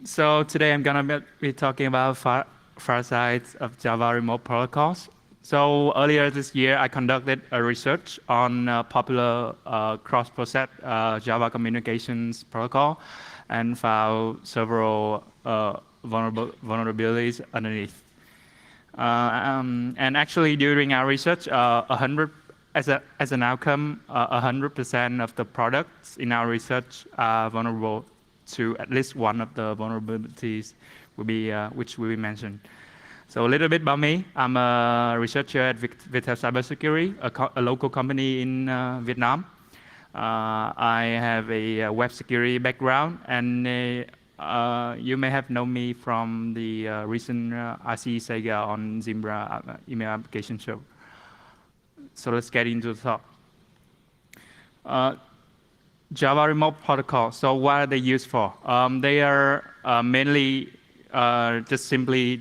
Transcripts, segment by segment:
So today I'm gonna be talking about far sides of Java remote protocols. So earlier this year, I conducted a research on popular cross-process Java communications protocol and found several vulnerabilities underneath. And actually, during our research, 100 as an outcome, 100% of the products in our research are vulnerable to at least one of the vulnerabilities will be, which we mentioned. So a little bit about me. I'm a researcher at Viettel Cybersecurity, a local company in Vietnam. I have a web security background, and you may have known me from the recent RC Sega on Zimbra email application show. So let's get into the talk. Java remote protocol. So what are they used for? They are mainly just simply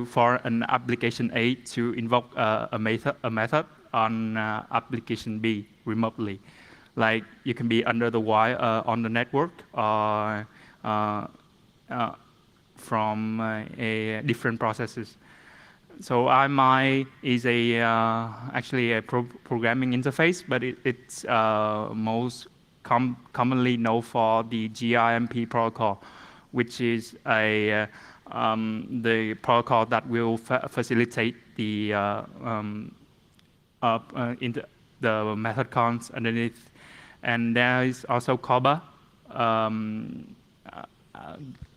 for an application A to invoke a method on application B remotely. Like you can be under the wire on the network or from different processes. So IMI is actually a programming interface, but it's most commonly known for the GRMP protocol, which is the protocol that will facilitate the the method calls underneath. And there is also CORBA.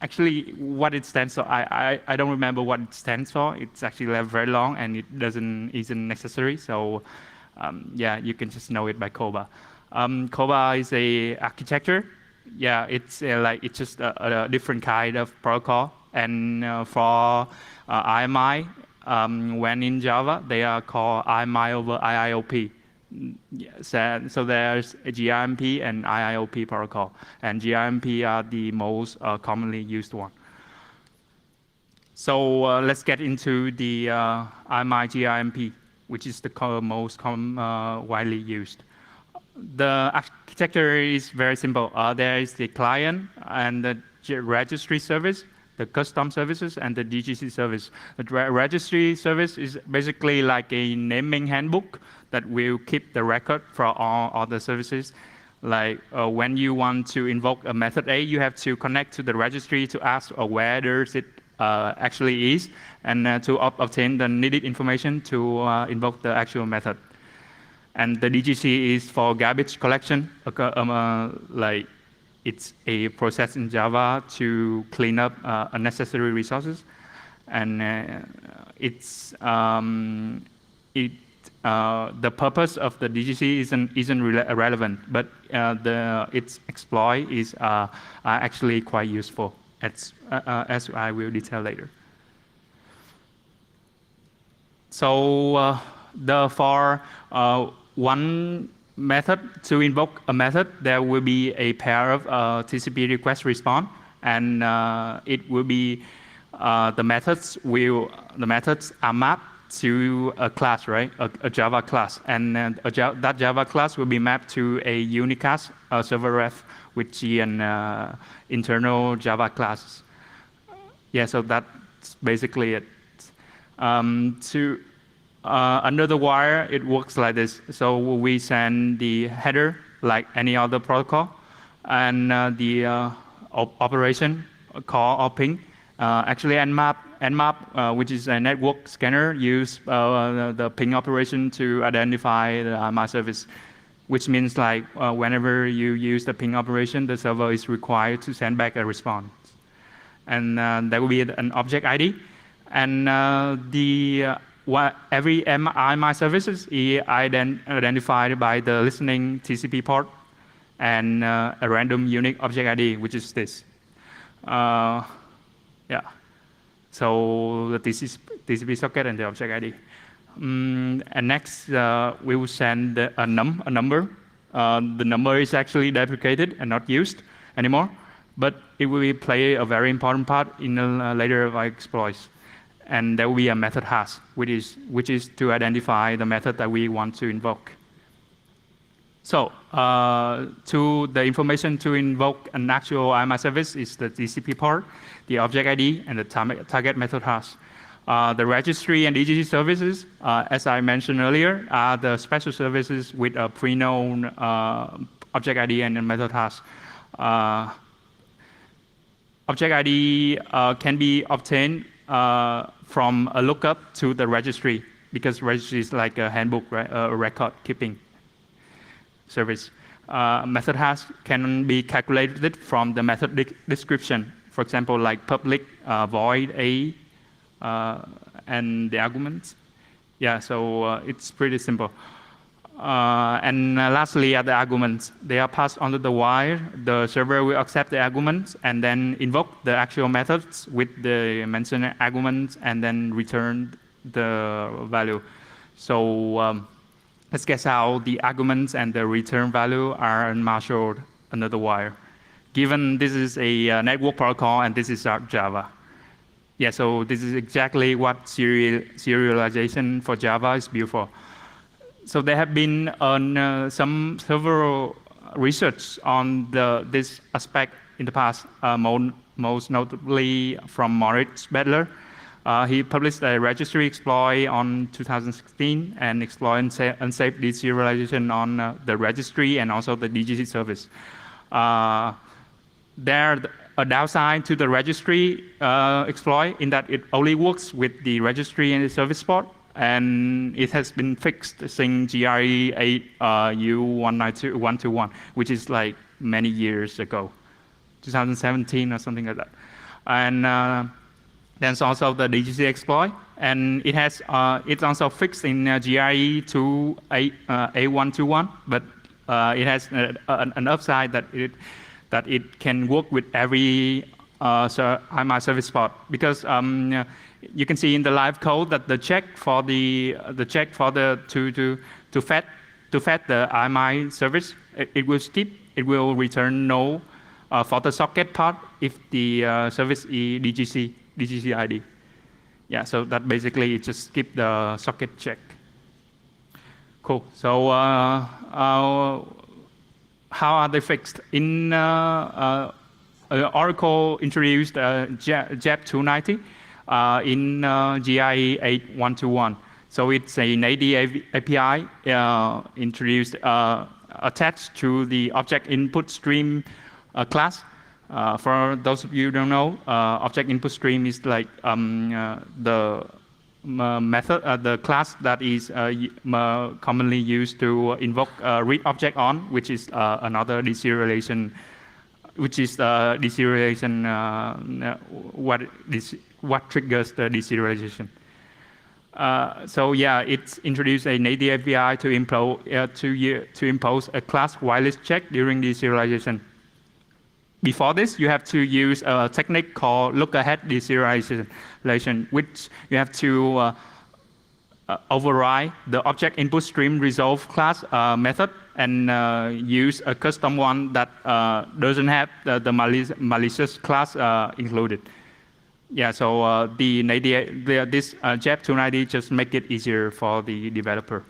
Actually, what it stands for, I don't remember what it stands for. It's actually very long, and it isn't necessary. So yeah, you can just know it by CORBA. CORBA is a architecture. Yeah, it's it's just a different kind of protocol. And for IMI, when in Java, they are called IMI over IIOP. So there's a GRMP and IIOP protocol, and GRMP are the most commonly used one. So let's get into the IMI GRMP, which is the most widely used. The architecture is very simple. There is the client and the registry service, the custom services, and the DGC service. The registry service is basically like a naming handbook that will keep the record for all the services. Like when you want to invoke a method A, you have to connect to the registry to ask where it actually is, and to obtain the needed information to invoke the actual method. And the DGC is for garbage collection, like it's a process in Java to clean up unnecessary resources. And the purpose of the DGC isn't relevant, but its exploit is actually quite useful, as I will detail later. So for one method to invoke a method, there will be a pair of TCP request response, and it will be the methods are mapped to a class, right? A Java class, and that Java class will be mapped to a unicast server ref with G and internal Java classes. Yeah, so that's basically it. Under the wire, it works like this. So we send the header like any other protocol, and the operation call or ping. Actually, Nmap, which is a network scanner, use the ping operation to identify the IMI service, which means like whenever you use the ping operation, the server is required to send back a response. And there will be an object ID, and every IMI services is identified by the listening TCP port and a random unique object ID, which is this. Yeah. So the TCP socket and the object ID. And next, we will send a number. The number is actually deprecated and not used anymore, but it will play a very important part in the later exploits. And there will be a method hash, which is to identify the method that we want to invoke. So to the information to invoke an actual IMI service is the TCP port, the object ID, and the target method hash. The registry and DGC services, as I mentioned earlier, are the special services with a pre-known object ID and a method hash. Object ID can be obtained from a lookup to the registry, because registry is like a handbook, right? A record keeping service. Method hash can be calculated from the method description. For example, like public void A and the arguments. Yeah, so it's pretty simple. And lastly are the arguments. They are passed onto the wire. The server will accept the arguments and then invoke the actual methods with the mentioned arguments and then return the value. So let's guess how the arguments and the return value are marshaled under the wire. Given this is a network protocol and this is Java. Yeah, so this is exactly what serialization for Java is built for. So there have been several research on this aspect in the past, most notably from Moritz Bedler. He published a registry exploit on 2016 and exploit unsafe deserialization on the registry and also the DGC service. There a downside to the registry exploit in that it only works with the registry and the service port, and it has been fixed since GRE 8 U19121, which is like many years ago, 2017 or something like that. And there's also the DGC exploit, and it's also fixed in GRE 2 A121, but it has an upside that it can work with every IMI service port, because you can see in the live code that the check for to fetch the IMI service, it will skip. It will return no for the socket part if the service is DGC ID. Yeah, so that basically it just skip the socket check. Cool. So how are they fixed? In Oracle introduced JEP 290 in GRE 8121. So it's a native API introduced attached to the object input stream class. For those of you who don't know, object input stream is like the method, the class that is commonly used to invoke read object on, which is another deserialization, what triggers the deserialization. So yeah, it's introduced a native API to impose a class wireless check during deserialization. Before this, you have to use a technique called look-ahead deserialization, which you have to override the object input stream resolve class method and use a custom one that doesn't have the malicious class included. Yeah, so this JEP 290 just make it easier for the developer.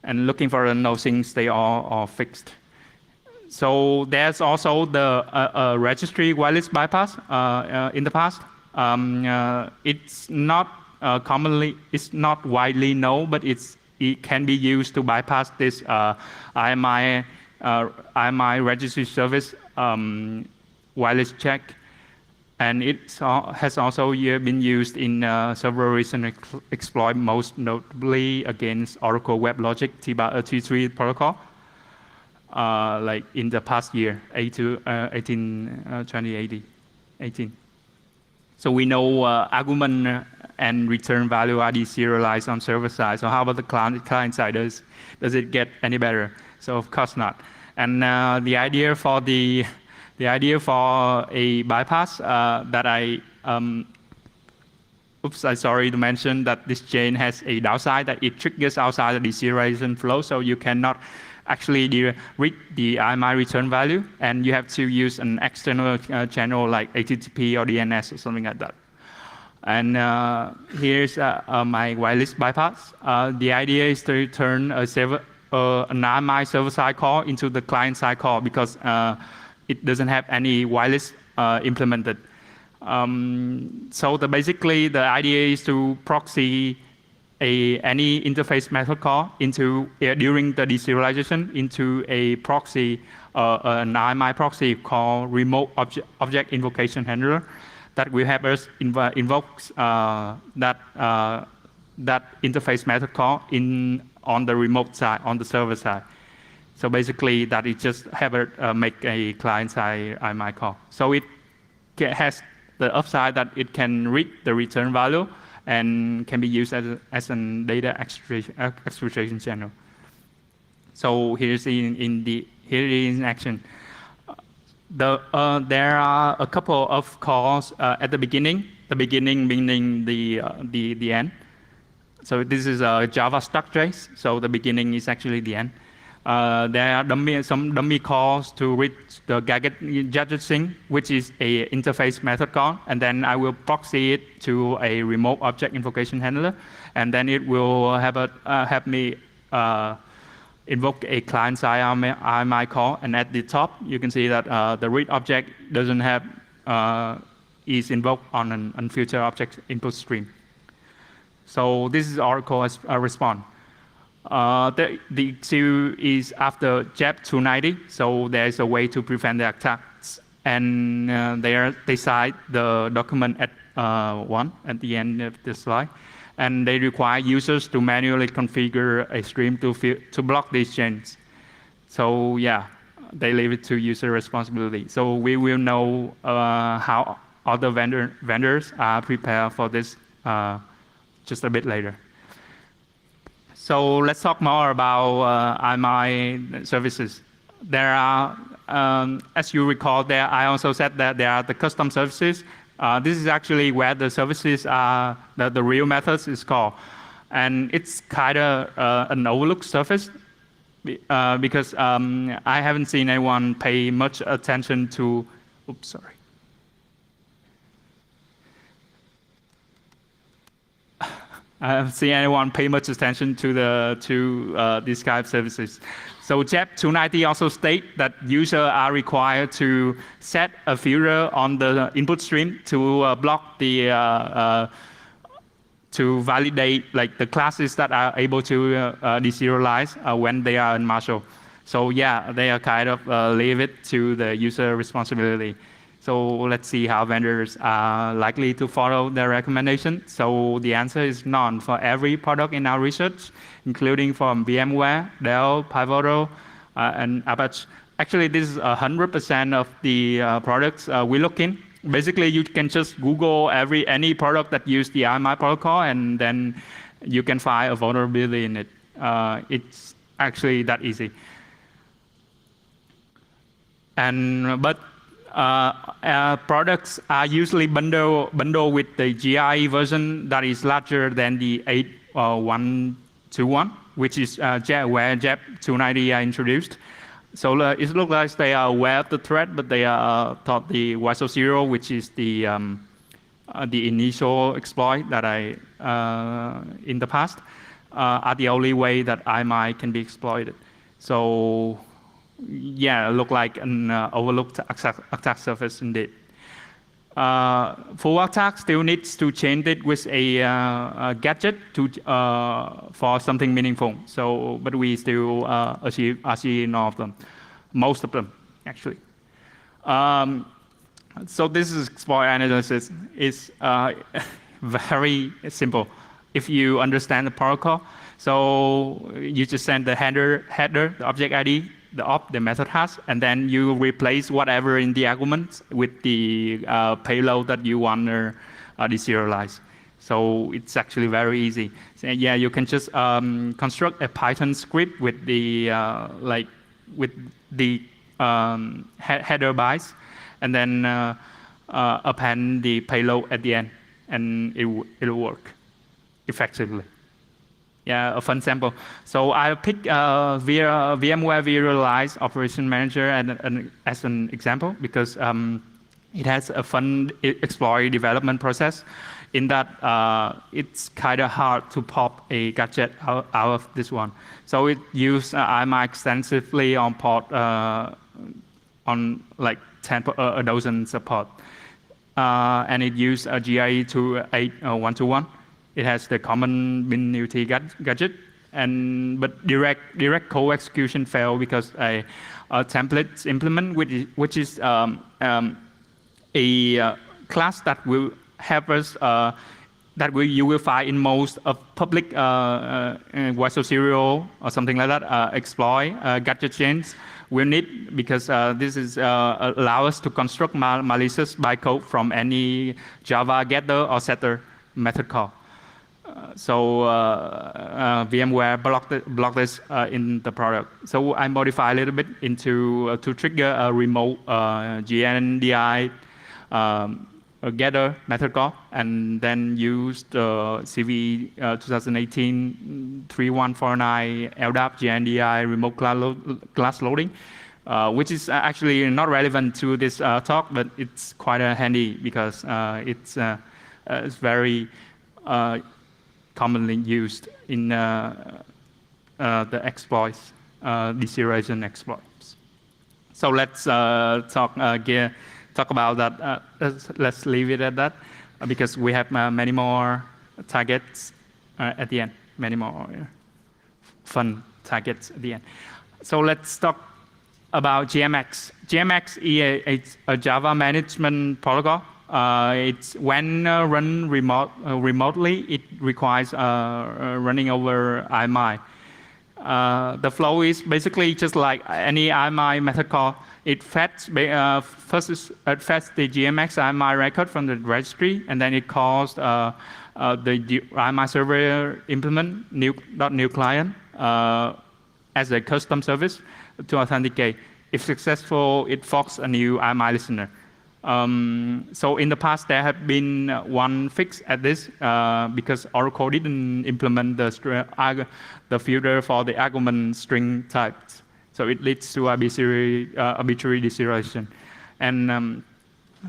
And looking for the no things, they are fixed. So there's also the registry wireless bypass in the past. It's not it's not widely known, but it can be used to bypass this IMI registry service wireless check. And it has also been used in several recent exploits, most notably against Oracle WebLogic T3 protocol. Like in the past year, 2018. So we know argument and return value are deserialized on server side. So how about the client side? Does it get any better? So of course not. And the idea for a bypass that I'm sorry to mention that this chain has a downside that it triggers outside the deserialization flow, so you cannot actually read the IMI return value, and you have to use an external channel like HTTP or DNS or something like that. And here's my wireless bypass. The idea is to return a an IMI server-side call into the client-side call because it doesn't have any wireless implemented. So basically, the idea is to proxy any interface method call into during the deserialization into a proxy, an IMI proxy called remote object invocation handler that will have us invoke that interface method call on the remote side, on the server side. So basically, that it just have make a client-side IMI call. So it has the upside that it can read the return value and can be used as a data exfiltration channel. So here's here is in action. There are a couple of calls at the beginning. The beginning meaning the end. So this is a Java stack trace. So the beginning is actually the end. There are some dummy calls to read the gadget sync, which is a interface method call, and then I will proxy it to a remote object invocation handler, and then it will have me invoke a client-side IMI call, and at the top you can see that the read object doesn't have is invoked on an unfiltered object input stream. So this is Oracle as a response. The issue is after JEP 290, so there's a way to prevent the attacks. And they cite the document at 1 at the end of the slide. And they require users to manually configure a stream to block these chains. So yeah, they leave it to user responsibility. So we will know how other vendors are prepared for this just a bit later. So let's talk more about IMI services. There are, as you recall, I also said that there are the custom services. This is actually where the services are, the real methods is called. And it's kind of an overlooked service because I haven't seen anyone pay much attention to, oops, sorry. I haven't seen anyone pay much attention to these kind of services. So JEP 290 also states that users are required to set a filter on the input stream to block the to validate like the classes that are able to deserialize when they are in Marshall. So yeah, they are kind of leave it to the user responsibility. So let's see how vendors are likely to follow their recommendation. So the answer is none for every product in our research, including from VMware, Dell, Pivotal, and Apache. Actually, this is 100% of the products we look in. Basically, you can just Google any product that use the IMI protocol, and then you can find a vulnerability in it. It's actually that easy. But products are usually bundled with the GRE version that is larger than the 8.121, which is where JEP 290 are introduced. So it looks like they are aware of the threat, but they are thought the WASO 0, which is the initial exploit that in the past, are the only way that IMI can be exploited. So yeah, look like an overlooked attack surface indeed. Full attack still needs to change it with a gadget for something meaningful. So, but we still achieve all of them, most of them actually. So this is exploit analysis. It's very simple. If you understand the protocol, so you just send the header, the object ID, the method hash, and then you replace whatever in the arguments with the payload that you want to deserialize. So it's actually very easy. So yeah, you can just construct a Python script with the header bytes, and then append the payload at the end, and it'll work effectively. Yeah, a fun sample. So I picked VMware Visualize Operation Manager as an example because it has a fun exploit development process. in that it's kind of hard to pop a gadget out of this one. So it used IMI extensively on port on like a dozen support. And it used a GIE to 8.121. It has the common min-ut gadget, but direct code execution failed because a template implement, which is a class that will help us you will find in most of public Visual Serial or something like that exploit gadget chains. We need, because this is allow us to construct malicious bytecode from any Java getter or setter method call. So VMware blocked this in the product. So I modify a little bit into to trigger a remote GNDI getter method call, and then use the CV 2018-3149 LDAP GNDI remote class loading, which is actually not relevant to this talk, but it's quite handy because it's very commonly used in the exploits, deserialization exploits. So let's talk about that. Let's leave it at that because we have many more targets at the end, many more fun targets at the end. So let's talk about JMX. JMX is a Java management protocol. It's when run remotely, it requires running over IMI. The flow is basically just like any IMI method call. It fetches first it fetches the JMX IMI record from the registry, and then it calls the IMI server implement new client as a custom service to authenticate. If successful, it forks a new IMI listener. So in the past, there have been one fix at this because Oracle didn't implement the filter for the argument string types. So it leads to arbitrary deserialization. And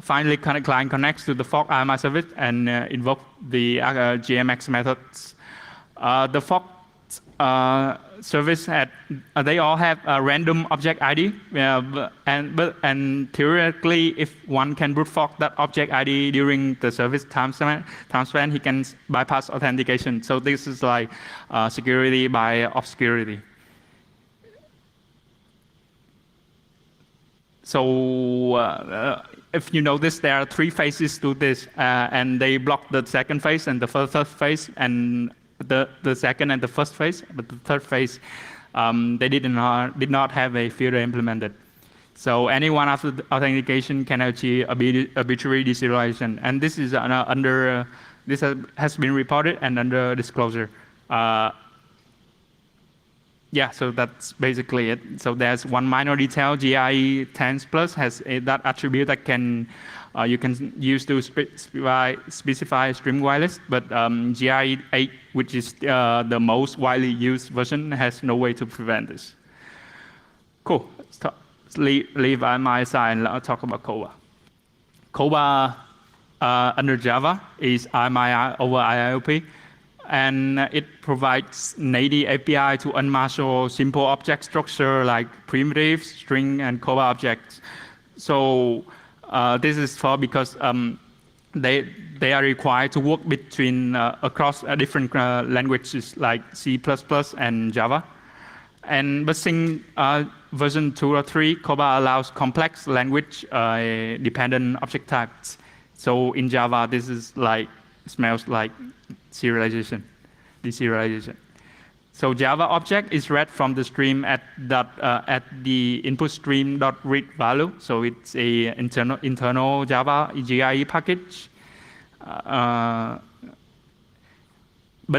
finally, client connects to the fork IMI service and invoke the JMX methods. The fork service they all have a random object ID, and theoretically, if one can brute fork that object ID during the service time span, he can bypass authentication. So this is like security by obscurity. So if you notice, there are 3 phases to this, and they block the second phase and the third phase, and the second and the first phase, but the third phase, they did not have a filter implemented. So anyone after the authentication can achieve arbitrary deserialization, and this is this has been reported and under disclosure. Yeah, so that's basically it. So there's one minor detail. GIE 10+ has that attribute that you can use to specify stream wireless, but GIE 8, which is the most widely used version, has no way to prevent this. Cool. Let's leave IMI aside and I'll talk about COBA. COBA under Java is IMI over IIOP. And it provides native API to unmarshal simple object structure like primitives, string, and COBA objects. So this is because they are required to work between across different languages like C++ and Java. But since version 2 or 3, COBA allows complex language-dependent object types. So in Java, this is smells like deserialization. So Java object is read from the stream at the input stream.read value. So it's a internal Java GIE package. But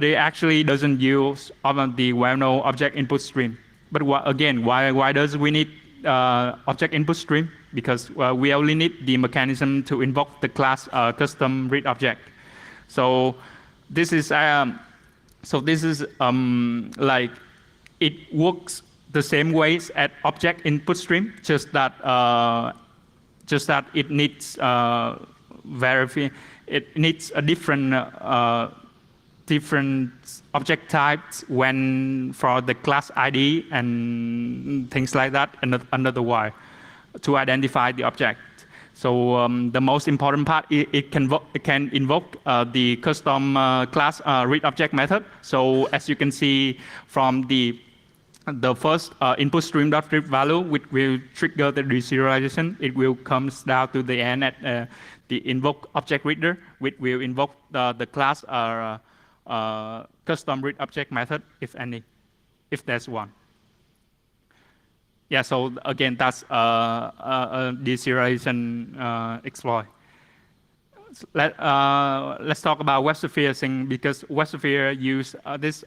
it actually doesn't use the well-known object input stream. But again, why does we need object input stream? Because we only need the mechanism to invoke the class custom read object. So this is like it works the same ways as object input stream, just that it needs verify. It needs a different object types when for the class ID and things like that under the while to identify the object. So the most important part, it can invoke the custom class read object method. So as you can see from the first input stream.read value, which will trigger the deserialization, it will come down to the end at the invoke object reader, which will invoke the class custom read object method, if any, if there's one. Yeah, so again, that's a deserialization exploit. Let's talk about WebSphere thing, because WebSphere use this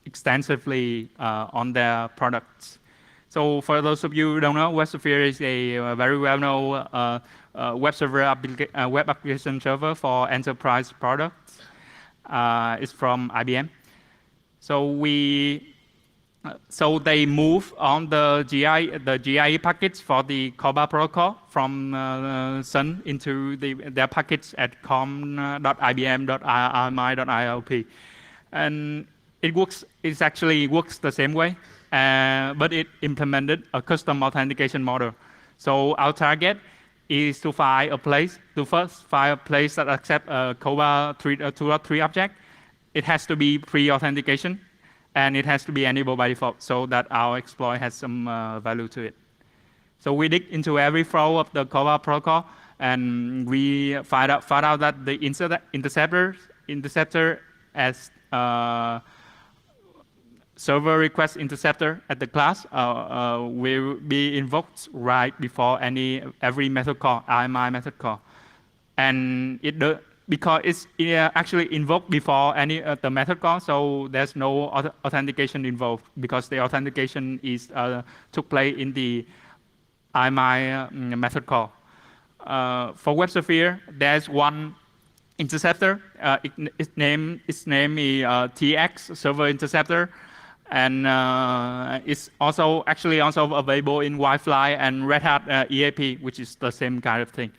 extensively on their products. So for those of you who don't know, WebSphere is a very well-known web application server for enterprise products. It's from IBM. So they move on the GIE packets for the CORBA protocol from Sun into their packets at com.ibm.rmi.ilp, and it actually works the same way, but it implemented a custom authentication model. So our target is to find a place that accepts a CORBA 2.3 object. It has to be pre-authentication, and it has to be enabled by default so that our exploit has some value to it. So we dig into every flow of the CORBA protocol, and we find out that the interceptor as server request interceptor at the class will be invoked right before every method call, IMI method call, and because it's actually invoked before any of the method call, so there's no authentication involved, because the authentication took place in the IMI method call. For WebSphere, there's one interceptor. Its name is TX Server Interceptor, and it's also available in Wi-Fi and Red Hat EAP, which is the same kind of thing.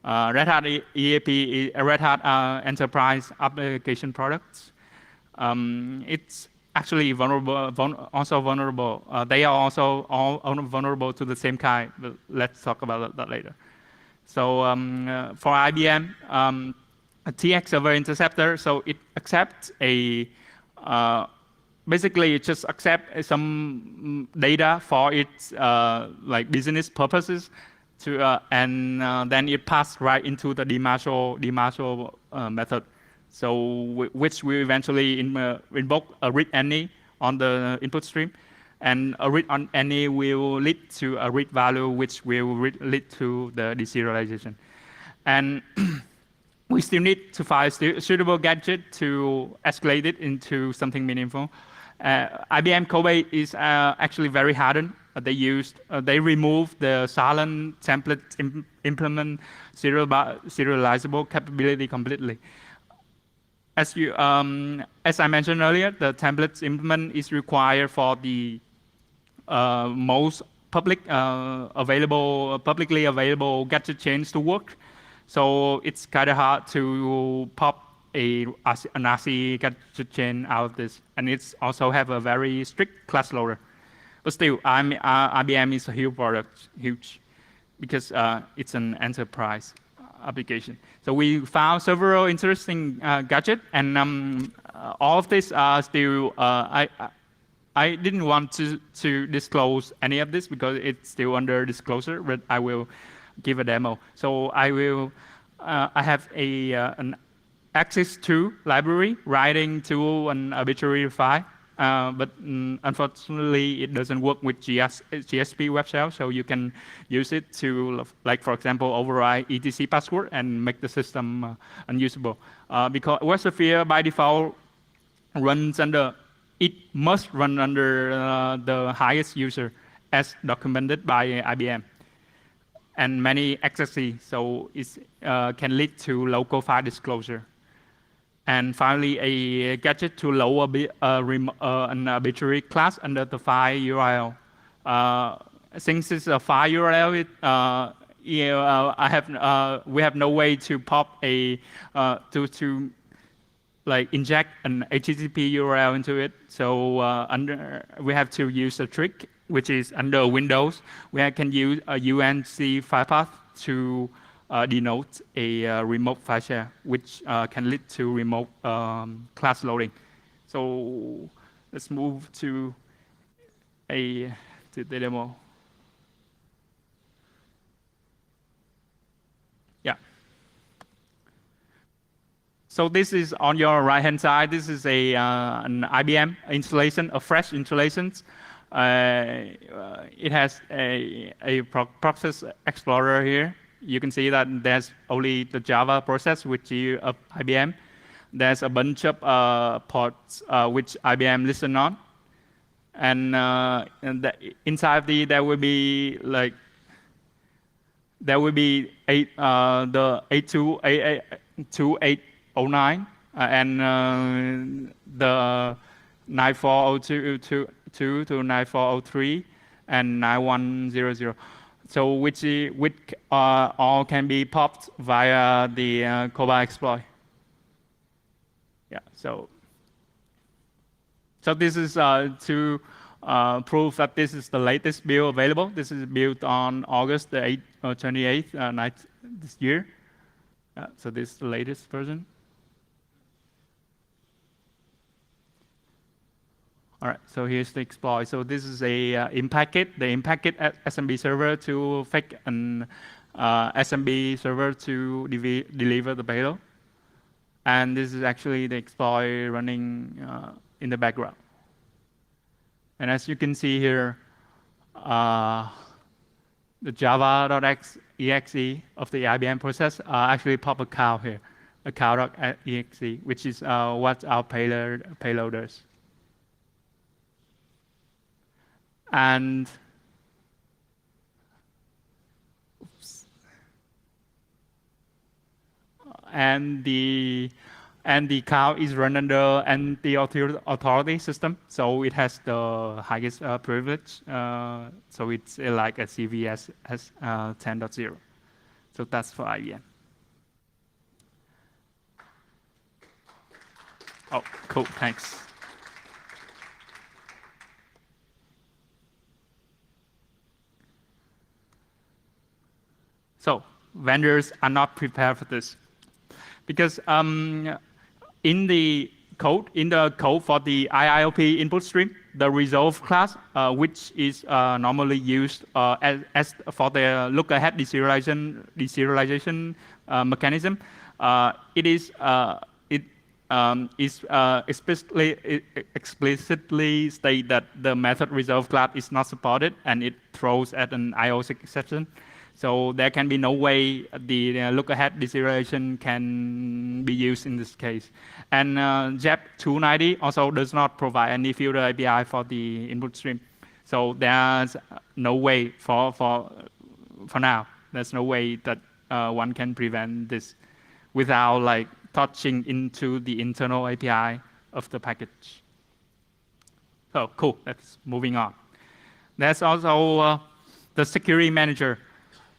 Red Hat EAP is Red Hat Enterprise Application Products. It's actually also vulnerable. They are also all vulnerable to the same kind, but let's talk about that later. So for IBM, a TX Server Interceptor, so it accepts basically it just accepts some data for its like business purposes, and then it passed right into the demarshal method, so which will eventually invoke a read any on the input stream, and a read on any will lead to a read value, which will lead to the deserialization. And we still need to find a suitable gadget to escalate it into something meaningful. IBM Cobalt is actually very hardened. They removed the silent template implement serializable capability completely. As I mentioned earlier, the templates implement is required for the most publicly available gadget chains to work. So it's kind of hard to pop an RC gadget chain out of this, and it's also have a very strict class loader. But still, IBM is a huge product, because it's an enterprise application. So we found several interesting gadgets, and all of this are still, I didn't want to disclose any of this because it's still under disclosure, but I will give a demo. So I have an access to library writing to an arbitrary file. But unfortunately, it doesn't work with GSP web shell, so you can use it to, like, for example, override etc password and make the system unusable. Because WebSphere by default must run under the highest user, as documented by IBM, and many accesses, so it can lead to local file disclosure. And finally, a gadget to lower an arbitrary class under the file URL. Since it's a file URL, we have no way to pop a to like inject an HTTP URL into it. So we have to use a trick, which is under Windows, we can use a UNC file path to denote a remote file share, which can lead to remote class loading. So let's move to the demo. Yeah. So this is on your right-hand side. This is an IBM installation, a fresh installation. It has a process explorer here. You can see that there's only the Java process, which is of IBM. There's a bunch of ports which IBM listen on, and inside there will be like the 2809 and the 9402 to 9403 and 9100. So which all can be popped via the COBA exploit. Yeah. So this is to prove that this is the latest build available. This is built on August the 28th this year. So this is the latest version. All right, so here's the exploit. So this is a Impacket, the Impacket SMB server to fetch an SMB server to deliver the payload. And this is actually the exploit running in the background. And as you can see here, the java.exe of the IBM process actually pop a cow here, a cow.exe, which is what our payload does. And the cow is run under anti-authority system, so it has the highest privilege. So it's like a CVS 10.0. So that's for IBM. Oh, cool, thanks. So vendors are not prepared for this because in the code for the IIOP input stream, the resolve class, which is normally used as for the look-ahead deserialization mechanism, it is explicitly state that the method resolve class is not supported, and it throws at an IO6 exception. So there can be no way the look-ahead deserialization can be used in this case. And JEP 290 also does not provide any filter API for the input stream. So there's no way for now. There's no way that one can prevent this without like touching into the internal API of the package. So cool. Let's moving on. There's also the security manager.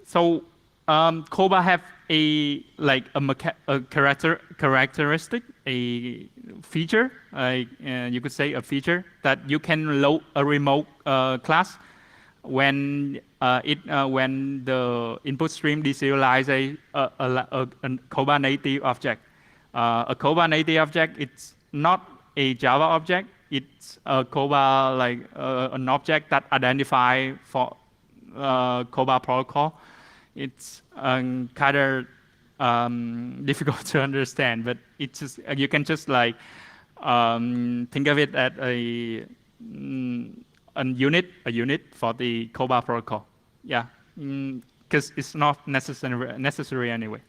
So COBA have a characteristic, a feature, you could say a feature that you can load a remote class when the input stream deserializes a COBA native object. A COBA native object, it's not a Java object. It's a COBA an object that identifies for COBA protocol. It's kind of difficult to understand, but it's just you can just like think of it as a unit for the COBA protocol. Yeah, because it's not necessary anyway.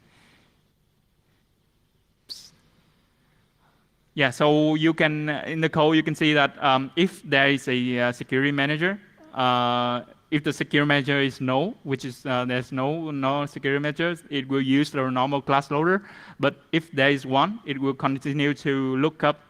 Yeah, so you can in the code you can see that if there is a security manager. If the security manager is no, which is there's no security measures, it will use the normal class loader. But if there is one, it will continue to look up,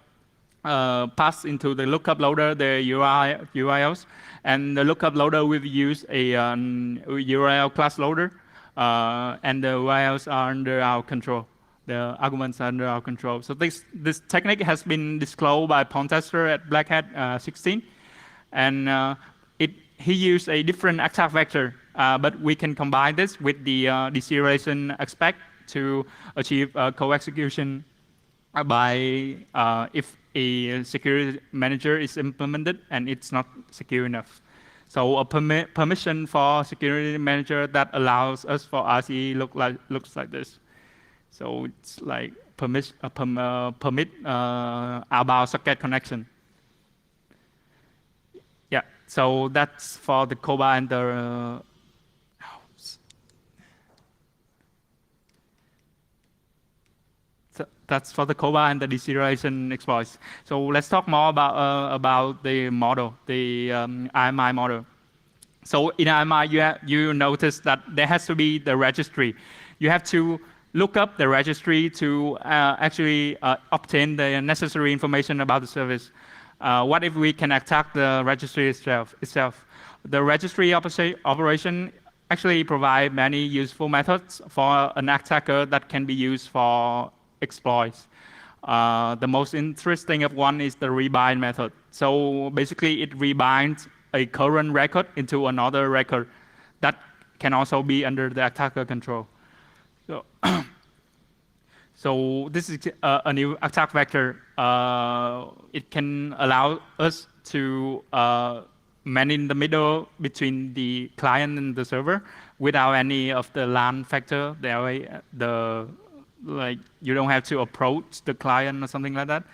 pass into the lookup loader the URLs, and the lookup loader will use a URL class loader and the whiles are under our control. The arguments are under our control. So this technique has been disclosed by Paul Tester at Black Hat 16, and he used a different attack vector, but we can combine this with the deserialization aspect to achieve co-execution by if a security manager is implemented and it's not secure enough. So a permission for security manager that allows us for RCE looks like this. So it's like permit outbound socket connection. Yeah. So that's for the COBA and the that's for the COBA and the deserialization exploits. So let's talk more about the model, the IMI model. So in IMI, you notice that there has to be the registry. You have to look up the registry to actually obtain the necessary information about the service. What if we can attack the registry itself? The registry operation actually provide many useful methods for an attacker that can be used for exploits. The most interesting of one is the rebind method. So basically it rebinds a current record into another record that can also be under the attacker control. So, so this is a new attack vector. It can allow us to man in the middle between the client and the server without any of the LAN factor. That way, like you don't have to approach the client or something like that.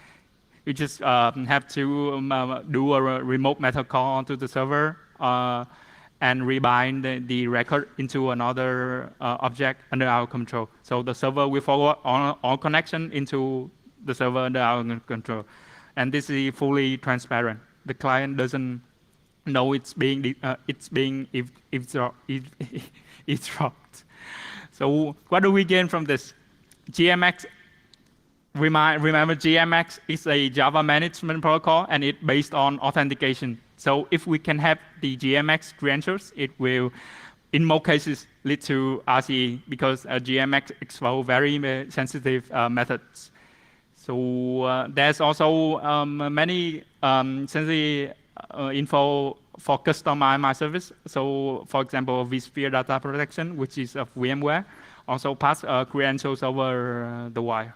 You just have to do a remote method call onto the server and rebind the record into another object under our control. So the server will forward all connection into the server under our control. And this is fully transparent. The client doesn't know it's being eavesdropped. So what do we gain from this? GMX, remember GMX is a Java management protocol and it's based on authentication. So if we can have the GMX credentials, it will, in most cases, lead to RCE because GMX expose very sensitive methods. So there's also many sensitive info for custom IMI service. So for example, vSphere data protection, which is of VMware, also pass credentials over the wire.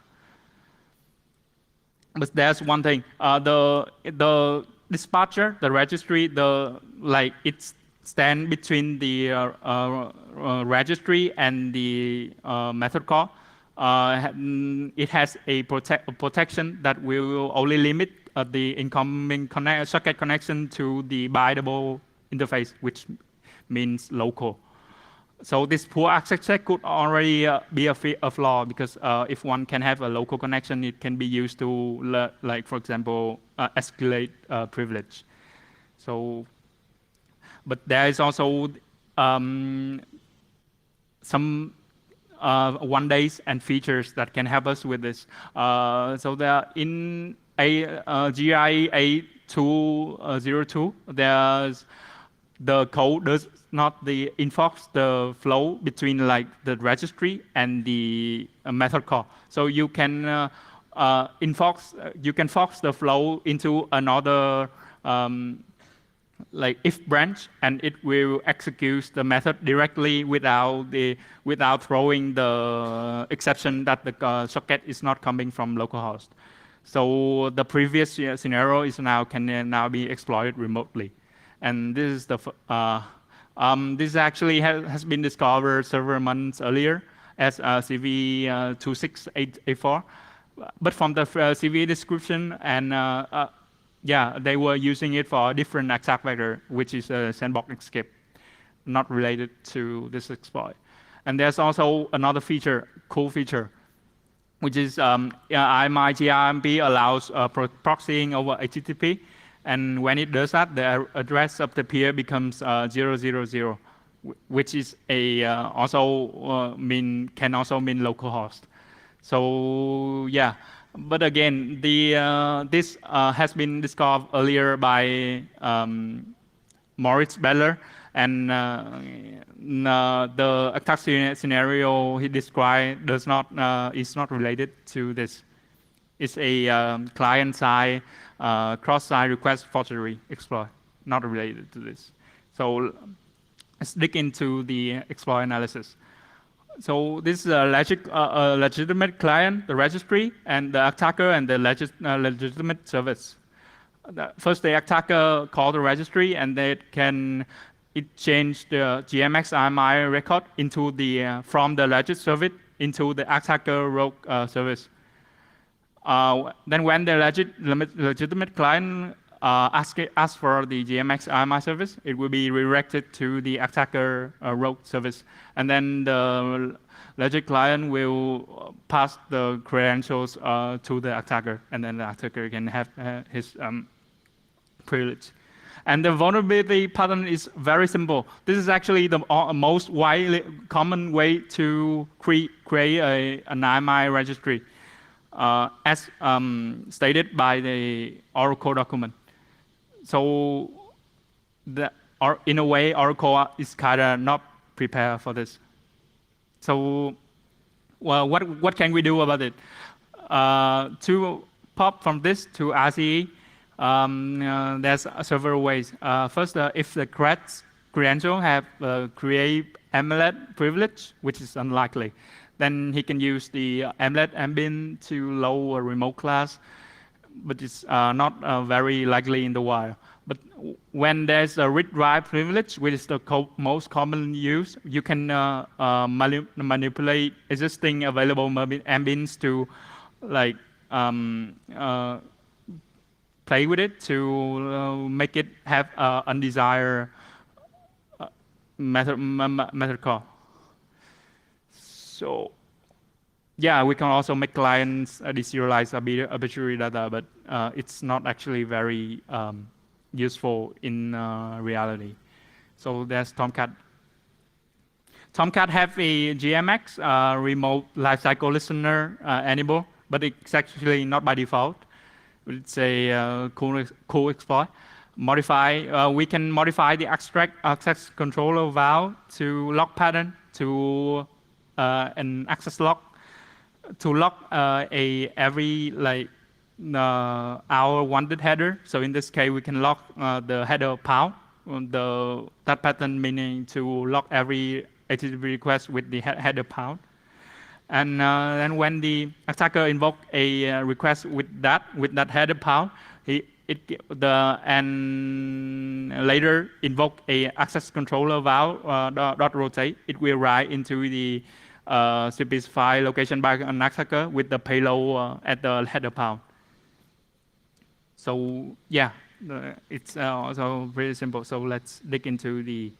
But there's one thing: the dispatcher, the registry, it stands between the registry and the method call. It has a protection that will only limit the incoming socket connection to the bindable interface, which means local. So this poor architecture could already be a flaw because if one can have a local connection, it can be used to, like for example, escalate privilege. So, but there is also some one-days and features that can help us with this. So there in GRE 202, there's the code does not enforce the flow between like the registry and the method call. So you can force the flow into another like if branch, and it will execute the method directly without throwing the exception that the socket is not coming from localhost. So the previous scenario can now be exploited remotely. And this is this actually has been discovered several months earlier as CV 26884. But from the CV description, and yeah, they were using it for a different attack vector, which is a sandbox escape, not related to this exploit. And there's also another feature, cool feature, which is IMI GRMP allows proxying over HTTP. And when it does that, the address of the peer becomes 000, which is can also mean localhost. So yeah, but again, this has been discovered earlier by Moritz Beller, And the attack scenario he described is not related to this. It's a client-side, cross-site request forgery exploit, not related to this. So let's dig into the exploit analysis. So this is a legitimate client, the registry, and the attacker and the legitimate service. First, the attacker called the registry, and it changed the GMX IMI record into from the legit service into the attacker rogue service. Then when the legitimate client asks for the GMX IMI service, it will be redirected to the attacker rogue service. And then the legit client will pass the credentials to the attacker, and then the attacker can have his privilege. And the vulnerability pattern is very simple. This is actually the most widely common way to create an IMI registry, as stated by the Oracle document. So, in a way, Oracle is kind of not prepared for this. So, well, what can we do about it? To pop from this to RCE, there's several ways. First, if the credential have create MLET privilege, which is unlikely, then he can use the MLET ambin to load a remote class, but it's not very likely in the wild. But when there's a read-write privilege, which is the most common use, you can manipulate existing available ambins to like play with it to make it have undesired method call. So, yeah, we can also make clients deserialize arbitrary data, but it's not actually very useful in reality. So there's Tomcat. Tomcat have a GMX remote lifecycle listener enable, but it's actually not by default. It's a cool exploit. We can modify the abstract access controller valve to lock pattern to an access lock to lock every our wanted header. So in this case, we can lock the header pound. That pattern meaning to lock every HTTP request with the header pound. And then when the attacker invoke a request with that header pound, and later invoke a access controller valve dot rotate, it will write into the specified location by an attacker with the payload at the header pound. So yeah, it's also very simple. So let's dig into the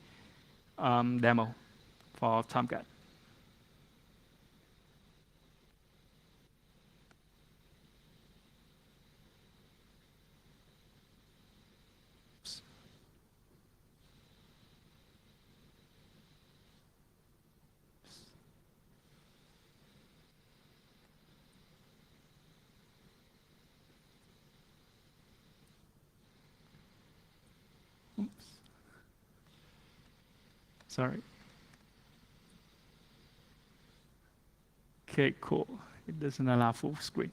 demo for Tomcat. Sorry. Okay, cool. It doesn't allow full screen.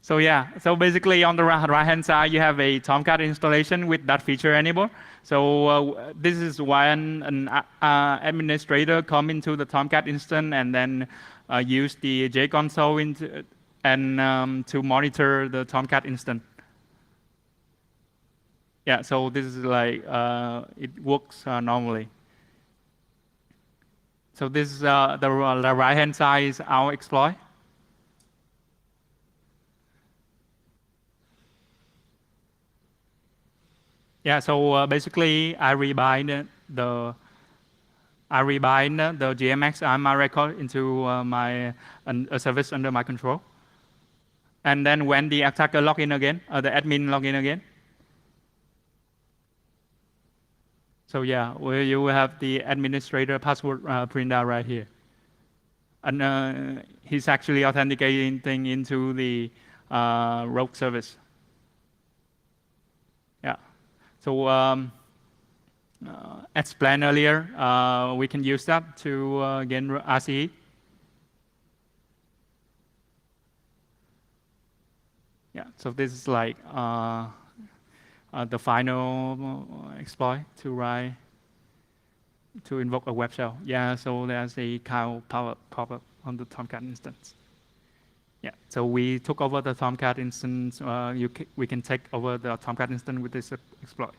So yeah, so basically on the right-hand side, you have a Tomcat installation with that feature enabled. So this is when an administrator come into the Tomcat instance and then use the JConsole to monitor the Tomcat instance. Yeah, so this is like, it works normally. So this is the right-hand side is our exploit. Yeah, so basically I rebind the GMX IMI record into a service under my control. And then when the attacker log in again, the admin log in again. So yeah, you will have the administrator password printout right here. And he's actually authenticating into the rogue service. Yeah. So explained earlier, we can use that to gain RCE. Yeah, so this is like the final exploit to write to invoke a web shell. Yeah, so there's a cow pop-up on the Tomcat instance. Yeah, so we took over the Tomcat instance. We can take over the Tomcat instance with this exploit.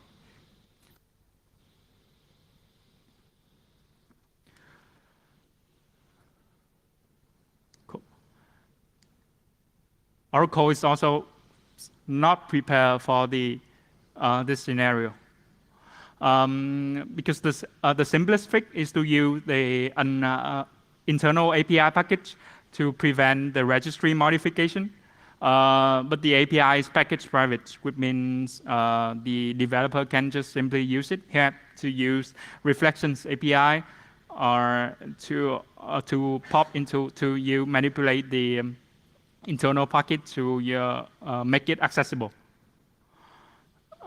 Cool. Oracle is also not prepared for this scenario. Because the simplest fix is to use the internal API package to prevent the registry modification. But the API is package private, which means the developer can just simply use it. He had to use Reflections API or to pop into to you manipulate the internal packet to make it accessible.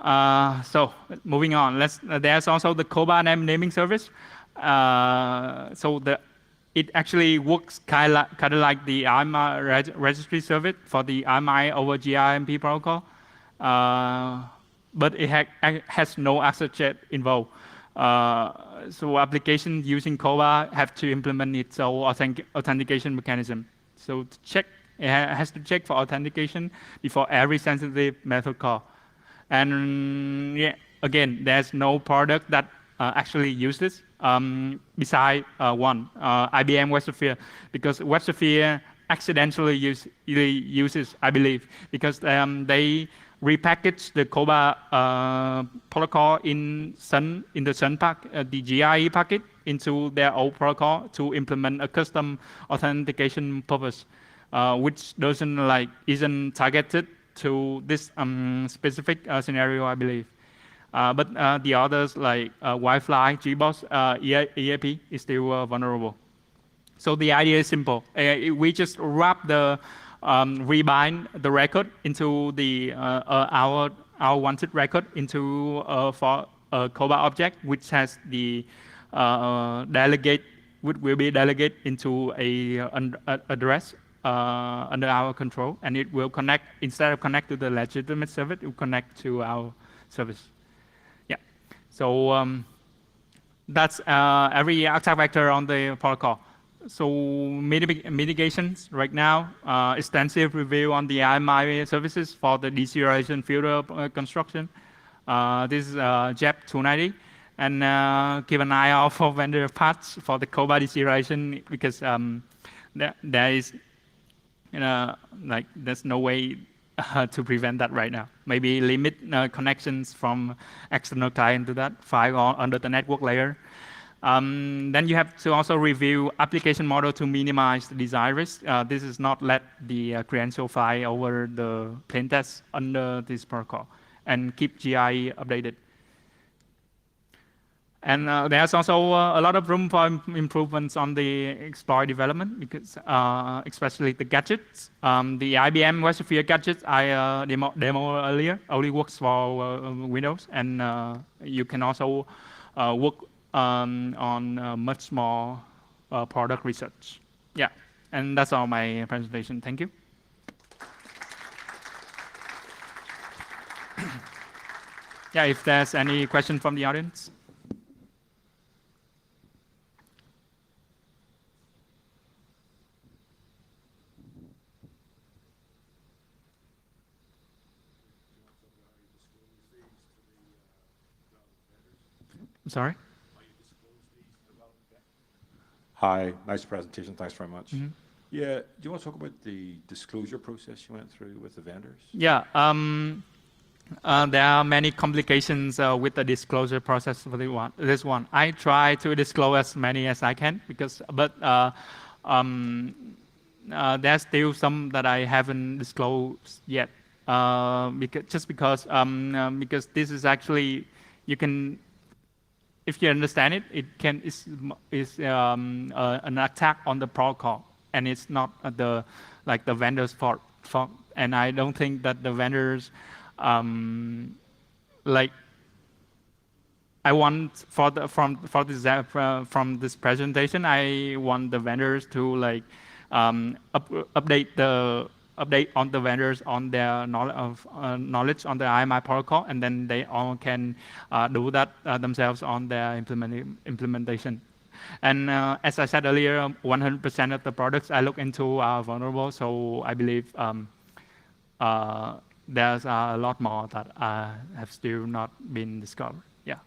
So moving on, there's also the Koba naming service. So it actually works kind of like the IMI registry service for the IMI over GRMP protocol, but it has no access involved. So applications using Koba have to implement its own authentication mechanism. So to check, it has to check for authentication before every sensitive method call. And yeah, again, there's no product that actually uses besides one, IBM WebSphere, because WebSphere accidentally uses, I believe, because they repackaged the Koba protocol in the Sun pack, the GRE packet, into their old protocol to implement a custom authentication purpose, which isn't targeted to this specific scenario, I believe. But the others like Wi-Fi, GBox, EAP is still vulnerable. So the idea is simple. We just wrap the rebind the record into the our wanted record into for a Koba object, which has the delegate, which will be delegate into a address under our control, and it will connect, instead of connect to the legitimate service, it will connect to our service. Yeah, so that's every attack vector on the protocol. So mitigations right now, extensive review on the IMI services for the deceleration filter construction. This is JEP 290. And keep an eye out for vendor parts for the Koba deceleration, because there is, there's no way to prevent that right now. Maybe limit connections from external client to that file under the network layer. Then you have to also review application model to minimize the design risk. This is not let the credential file over the plain text under this protocol, and keep GRE updated. And there's also a lot of room for improvements on the exploit development, because especially the gadgets. The IBM WebSphere gadgets I demo earlier only works for Windows, and you can also work on much more product research. Yeah, and that's all my presentation. Thank you. Yeah, if there's any question from the audience. I'm sorry? Hi, nice presentation. Thanks very much. Yeah, do you want to talk about the disclosure process you went through with the vendors? Yeah, there are many complications with the disclosure process for this one. I try to disclose as many as I can, but there's still some that I haven't disclosed yet. Because this is actually, you can, if you understand it, is an attack on the protocol, and it's not the vendor's fault. And I don't think that the vendors I want from this presentation, I want the vendors to like update on the vendors on their knowledge on the IMI protocol, and then they all can do that themselves on their implementation. And as I said earlier, 100% of the products I look into are vulnerable, so I believe there's a lot more that have still not been discovered. Yeah.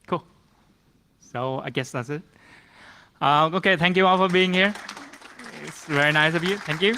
Cool. So I guess that's it. Okay, thank you all for being here. It's very nice of you. Thank you.